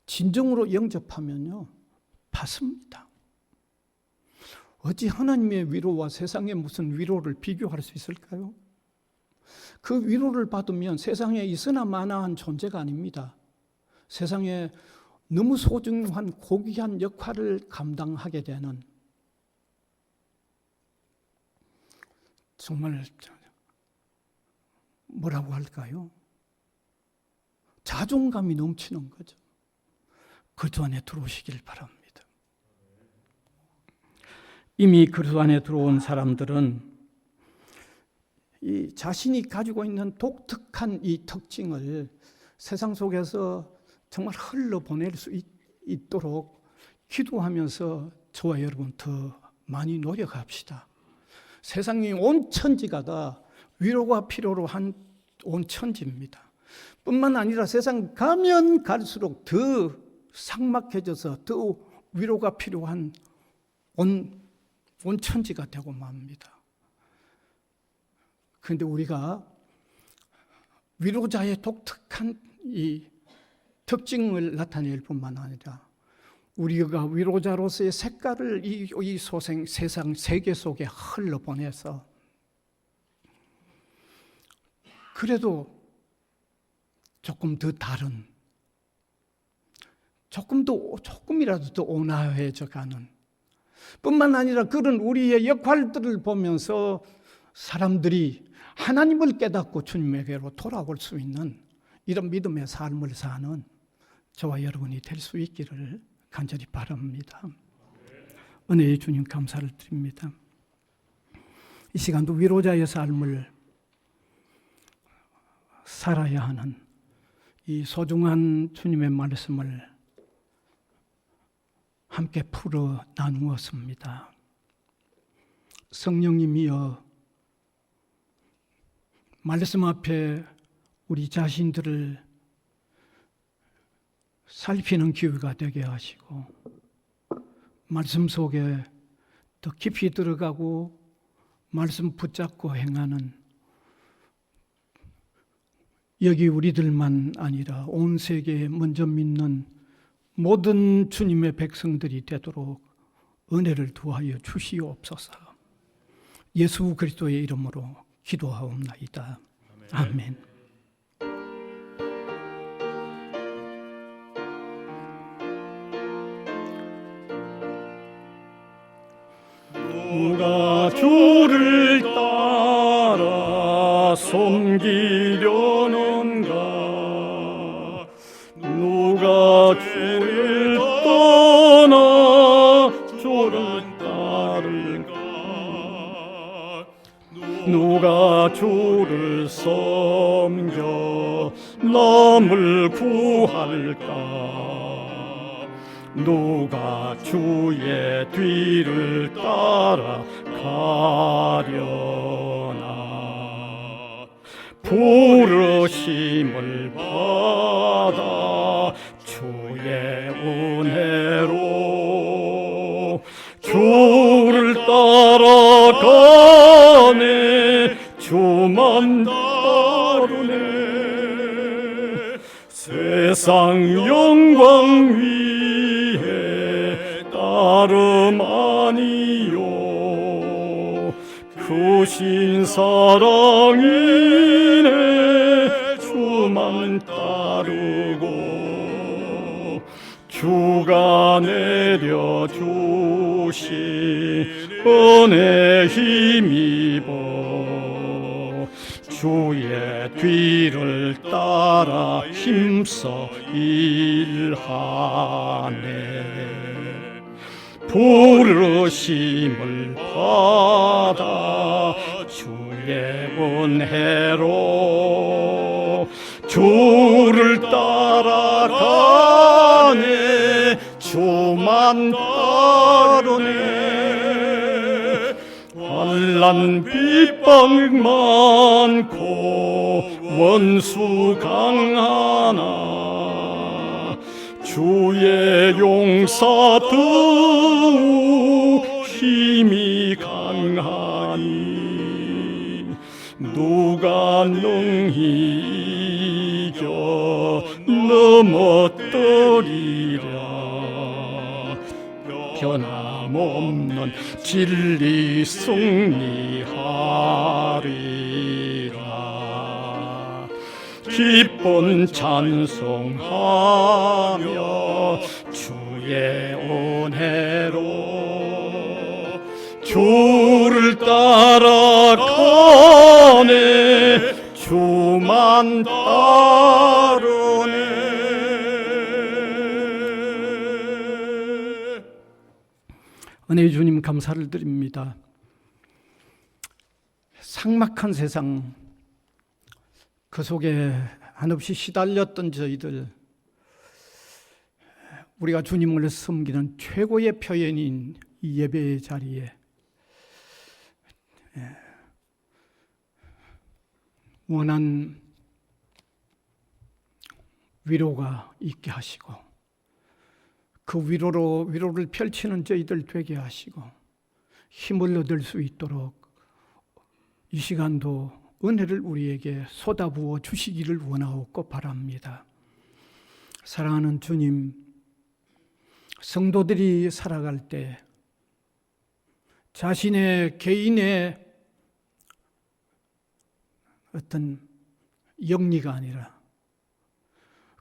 진정으로 영접하면요, 받습니다. 어찌 하나님의 위로와 세상의 무슨 위로를 비교할 수 있을까요? 그 위로를 받으면 세상에 있으나 마나한 존재가 아닙니다. 세상에 너무 소중한 고귀한 역할을 감당하게 되는, 정말 뭐라고 할까요? 자존감이 넘치는 거죠. 그리스도 안에 들어오시길 바랍니다. 이미 그리스도 안에 들어온 사람들은 이 자신이 가지고 있는 독특한 이 특징을 세상 속에서 정말 흘러보낼 수 있도록 기도하면서 저와 여러분 더 많이 노력합시다. 세상이 온 천지가 다 위로가 필요로 한 온 천지입니다. 뿐만 아니라 세상 가면 갈수록 더 삭막해져서 더 위로가 필요한 온 천지가 되고 맙니다. 그런데 우리가 위로자의 독특한 이 특징을 나타낼 뿐만 아니라 우리가 위로자로서의 색깔을 이 세상 세계 속에 흘러보내서 그래도 조금 더 다른, 조금이라도 더 온화해져 가는, 뿐만 아니라 그런 우리의 역할들을 보면서 사람들이 하나님을 깨닫고 주님에게로 돌아올 수 있는 이런 믿음의 삶을 사는 저와 여러분이 될 수 있기를 간절히 바랍니다. 은혜의 주님 감사를 드립니다. 이 시간도 위로자의 삶을 살아야 하는 이 소중한 주님의 말씀을 함께 풀어 나누었습니다. 성령님이여 말씀 앞에 우리 자신들을 살피는 기회가 되게 하시고 말씀 속에 더 깊이 들어가고 말씀 붙잡고 행하는 여기 우리들만 아니라 온 세계에 먼저 믿는 모든 주님의 백성들이 되도록 은혜를 두하여 주시옵소서. 예수 그리스도의 이름으로 기도하옵나이다. 아멘. 누가 주를 따라 섬기려는가? 누가 주를 떠나 주를 따를까? 누가 주를 섬겨 남을 구할까? 누가 주의 뒤를 따라 가려나? 부르심을 받아 주의 은혜로 주를 따라가네. 주만 따르네. 세상 영광 위에 따름 아니요 크신 사랑이네. 주만 따르고 주가 내려주신 은혜 힘입어 주의 뒤를 따라 힘써 일하네. 부르심을 받아 주의 은혜로 주를 따라가네. 주만 따르네. 환난 핍박 많고 원수 강하나 주의 용사 더욱 힘이 강하니 누가 능히 이겨 넘어뜨리랴. 변함없는 진리 승리하리라. 기쁜 찬송하며 주의 은혜로 주를 따라가네. 주만 따르네. 은혜의 주님 감사를 드립니다. 삭막한 세상 그 속에 한없이 시달렸던 저희들, 우리가 주님을 섬기는 최고의 표현인 이 예배의 자리에 원한 위로가 있게 하시고 그 위로를 펼치는 저희들 되게 하시고 힘을 얻을 수 있도록 이 시간도 은혜를 우리에게 쏟아부어 주시기를 원하옵고 바랍니다. 사랑하는 주님, 성도들이 살아갈 때 자신의 개인의 어떤 영리가 아니라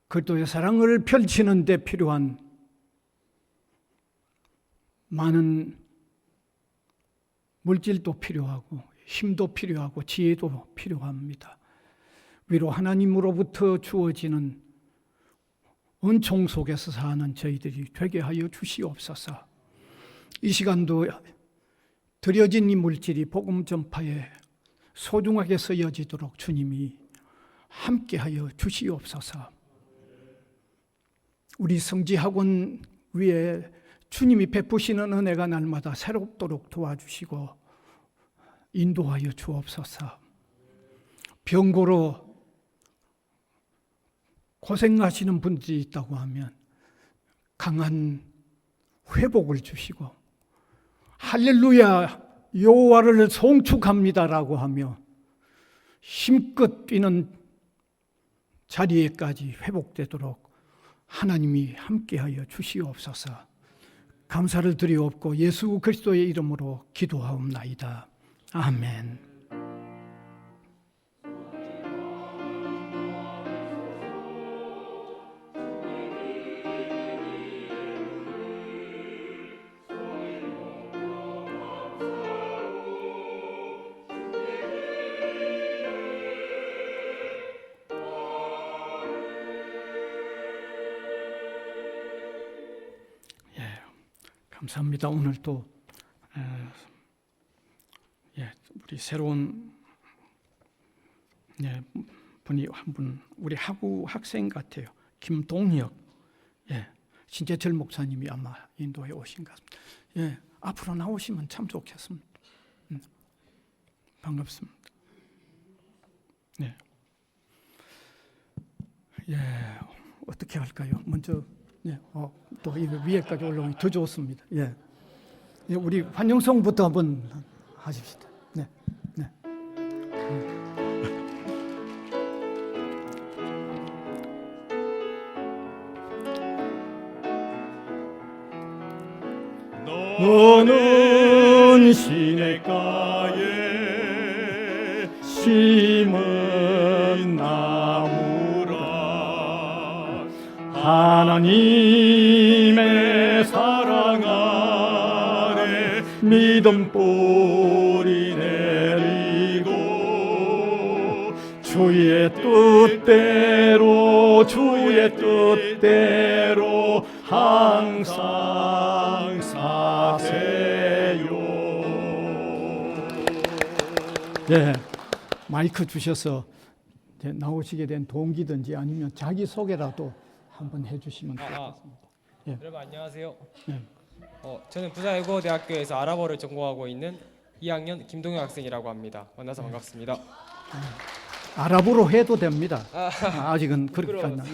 그리스도의 사랑을 펼치는 데 필요한 많은 물질도 필요하고 힘도 필요하고 지혜도 필요합니다. 위로 하나님으로부터 주어지는 은총 속에서 사는 저희들이 되게 하여 주시옵소서. 이 시간도 드려진 이 물질이 복음 전파에 소중하게 쓰여지도록 주님이 함께하여 주시옵소서. 우리 성지학원 위에 주님이 베푸시는 은혜가 날마다 새롭도록 도와주시고 인도하여 주옵소서. 병고로 고생하시는 분들이 있다고 하면 강한 회복을 주시고 할렐루야 여호와를 송축합니다라고 하며 힘껏 뛰는 자리에까지 회복되도록 하나님이 함께하여 주시옵소서. 감사를 드리옵고 예수 그리스도의 이름으로 기도하옵나이다. 아멘. 감사합니다. 오늘 또 우리 새로운 분이 한 분, 우리 학생 같아요. 김동혁 신재철 목사님이 아마 인도에 오신 것 같습니다. 앞으로 나오시면 참 좋겠습니다. 반갑습니다. 어떻게 할까요? 먼저 또 이 위에까지 올라오면 더 좋습니다. 우리 환영송부터 한번 하십시다. 너는 시냇가에 심은 나무라 하나님의 사랑 아래 믿음 뿌리 내리고 주의 뜻대로 항상 사세요. 마이크 주셔서 나오시게 된 동기든지 아니면 자기 소개라도 한번 해주시면 좋겠습니다. 여러분 안녕하세요. 저는 부산외국어대학교에서 아랍어를 전공하고 있는 2학년 김동현 학생이라고 합니다. 만나서 반갑습니다. 아랍어로 해도 됩니다. 아직은 그렇게까지.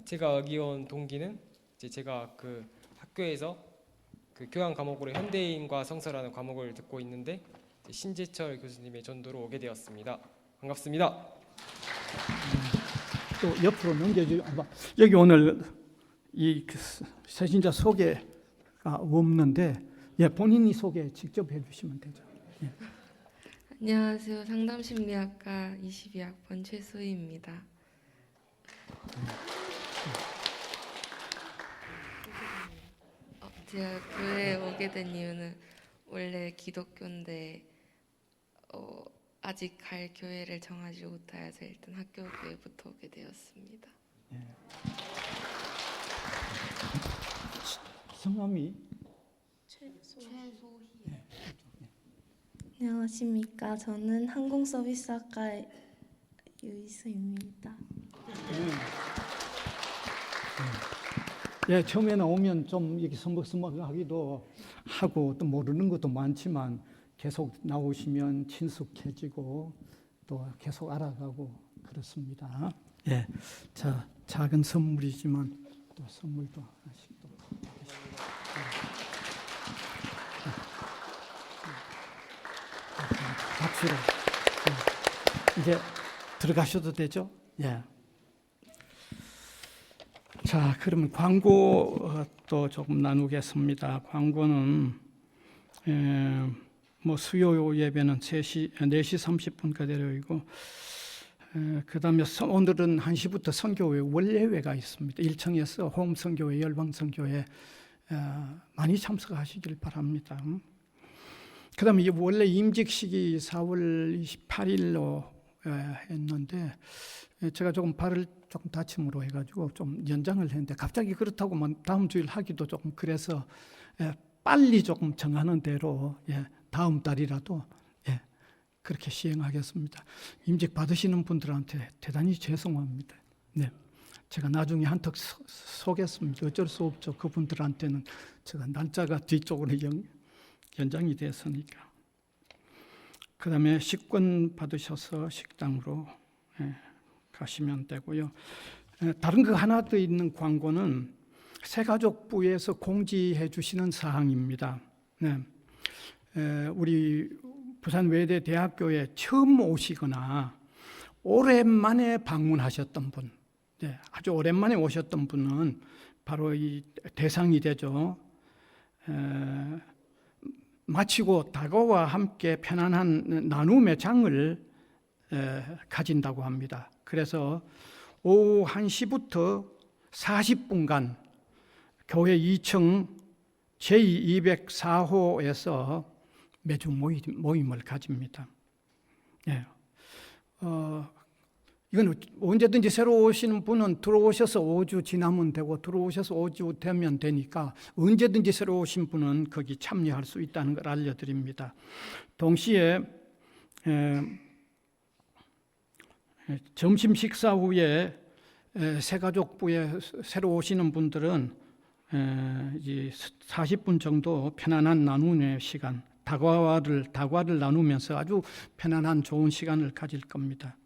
제가 여기 온 동기는 제가 그 학교에서 그 교양 과목으로 현대인과 성서라는 과목을 듣고 있는데 신재철 교수님의 전도로 오게 되었습니다. 반갑습니다. 또 옆으로 넘겨주요. 여기 오늘 이 새신자 소개가 없는데 본인이 소개 직접 해주시면 되죠. 안녕하세요. 상담심리학과 22학번 최수희입니다. 제가 교회에 오게 된 이유는 원래 기독교인데 아직 갈 교회를 정하지 못하여서 일단 학교 교회부터 오게 되었습니다. 성함이 최소희. 안녕하십니까. 저는 항공서비스학과 유이수입니다. 처음에는 오면 좀 이렇게 서먹서먹하기도 하고 또 모르는 것도 많지만 계속 나오시면 친숙해지고 또 계속 알아가고 그렇습니다. 자, 작은 선물이지만 또 선물도 하나씩 또 박수로 이제 들어가셔도 되죠? 자, 그러면 광고 또 조금 나누겠습니다. 광고는 수요 예배는 4시 30분까지 되어있고 그다음에 오늘은 1시부터 선교회 원례회가 있습니다. 1층에서 홈 선교회, 열방 선교회 많이 참석하시길 바랍니다. 그다음에 원래 임직식이 4월 28일로 했는데 제가 조금 발을 조금 다침으로 해가지고 좀 연장을 했는데 갑자기 그렇다고 다음 주일 하기도 조금 그래서 빨리 조금 정하는 대로 다음 달이라도 그렇게 시행하겠습니다. 임직 받으시는 분들한테 대단히 죄송합니다. 제가 나중에 한턱 쏘겠습니다. 어쩔 수 없죠. 그분들한테는 제가 날짜가 뒤쪽으로 연장이 됐으니까. 그 다음에 식권 받으셔서 식당으로 가시면 되고요. 다른 거 하나 더 있는 광고는 새가족부에서 공지해 주시는 사항입니다. 우리 부산외대대학교에 처음 오시거나 오랜만에 방문하셨던 분, 아주 오랜만에 오셨던 분은 바로 이 대상이 되죠. 마치고 다가와 함께 편안한 나눔의 장을 가진다고 합니다. 그래서 오후 1시부터 40분간 교회 2층 제204호에서 매주 모임을 가집니다. 이건 언제든지 새로 오시는 분은 들어오셔서 5주 지나면 되고 들어오셔서 5주 되면 되니까 언제든지 새로 오신 분은 거기 참여할 수 있다는 걸 알려드립니다. 동시에 점심 식사 후에 새가족부에 새로 오시는 분들은 40분 정도 편안한 나눔의 시간, 다과를 나누면서 아주 편안한 좋은 시간을 가질 겁니다.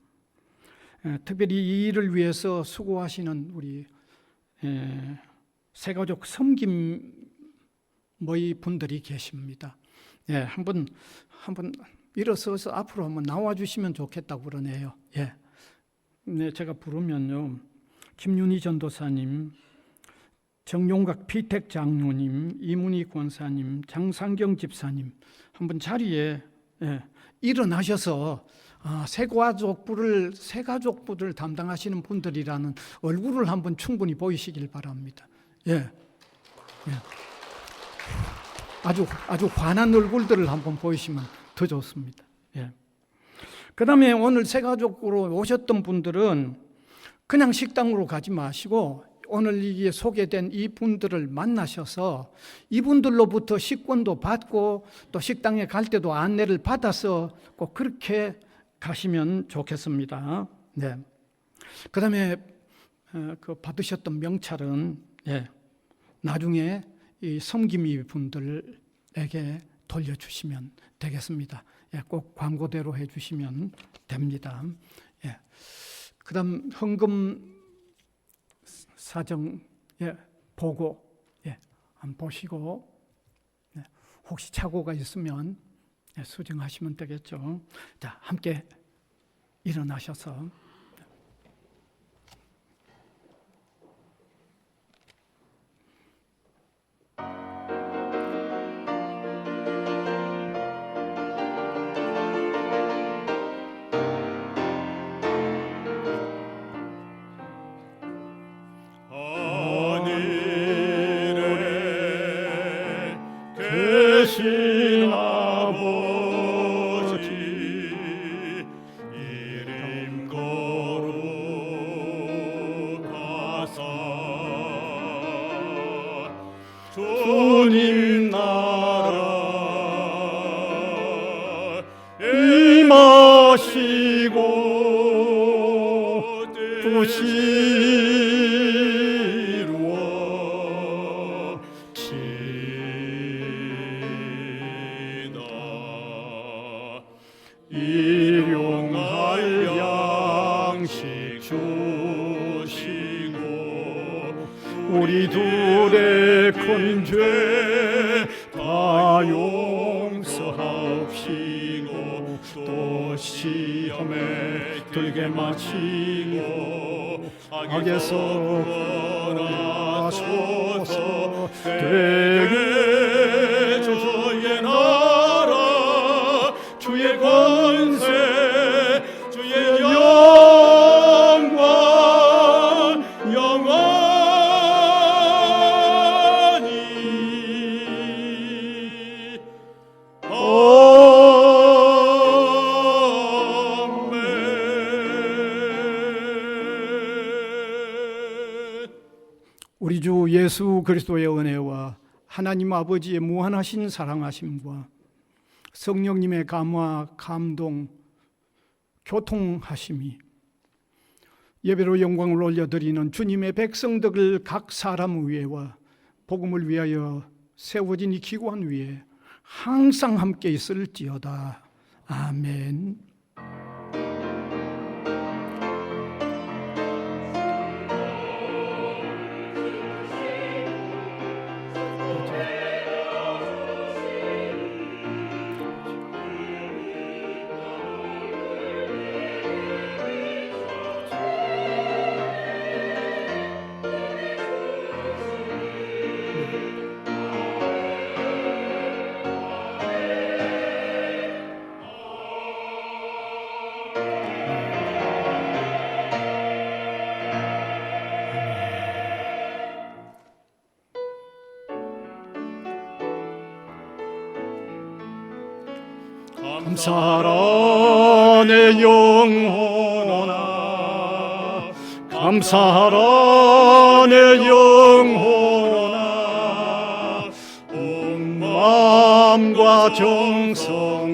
특별히 이 일을 위해서 수고하시는 우리 새가족 섬김의 분들이 계십니다. 한번 일어서서 앞으로 한번 나와주시면 좋겠다고 그러네요. 네, 제가 부르면요, 김윤희 전도사님, 정용각 피택 장로님, 이문희 권사님, 장상경 집사님 한번 자리에 일어나셔서 새가족부를 담당하시는 분들이라는 얼굴을 한번 충분히 보이시길 바랍니다. 아주 환한 얼굴들을 한번 보이시면 더 좋습니다. 그 다음에 오늘 새가족으로 오셨던 분들은 그냥 식당으로 가지 마시고 오늘 이게 소개된 이 분들을 만나셔서 이분들로부터 식권도 받고 또 식당에 갈 때도 안내를 받아서 꼭 그렇게 가시면 좋겠습니다. 그 다음에 그 받으셨던 명찰은 나중에 이 섬김이 분들에게 돌려주시면 되겠습니다. 꼭 광고대로 해주시면 됩니다. 그 다음 헌금 사정 보고 한번 보시고 혹시 착오가 있으면 수정하시면 되겠죠. 자, 함께 일어나셔서 계신 아버지 이름 거룩하사 주님 나라 임하시고 뜻이 일용할 양식 주시고 우리 둘의 큰 죄 다 용서하옵시고 또 시험에 들게 마시고 악에서 구원하소서. 되게 주의 나라 주의 권세 주의 영광 영원히 아멘. 우리 주 예수 그리스도의 은혜와 하나님 아버지의 무한하신 사랑하심과 성령님의 감화, 감동, 교통하심이 예배로 영광을 올려드리는 주님의 백성들을 각 사람 위에와 복음을 위하여 세워진 이 기관 위에 항상 함께 있을지어다. 아멘. 감사라 내 영혼아 감사하라 내 영혼아 온 마음과 정성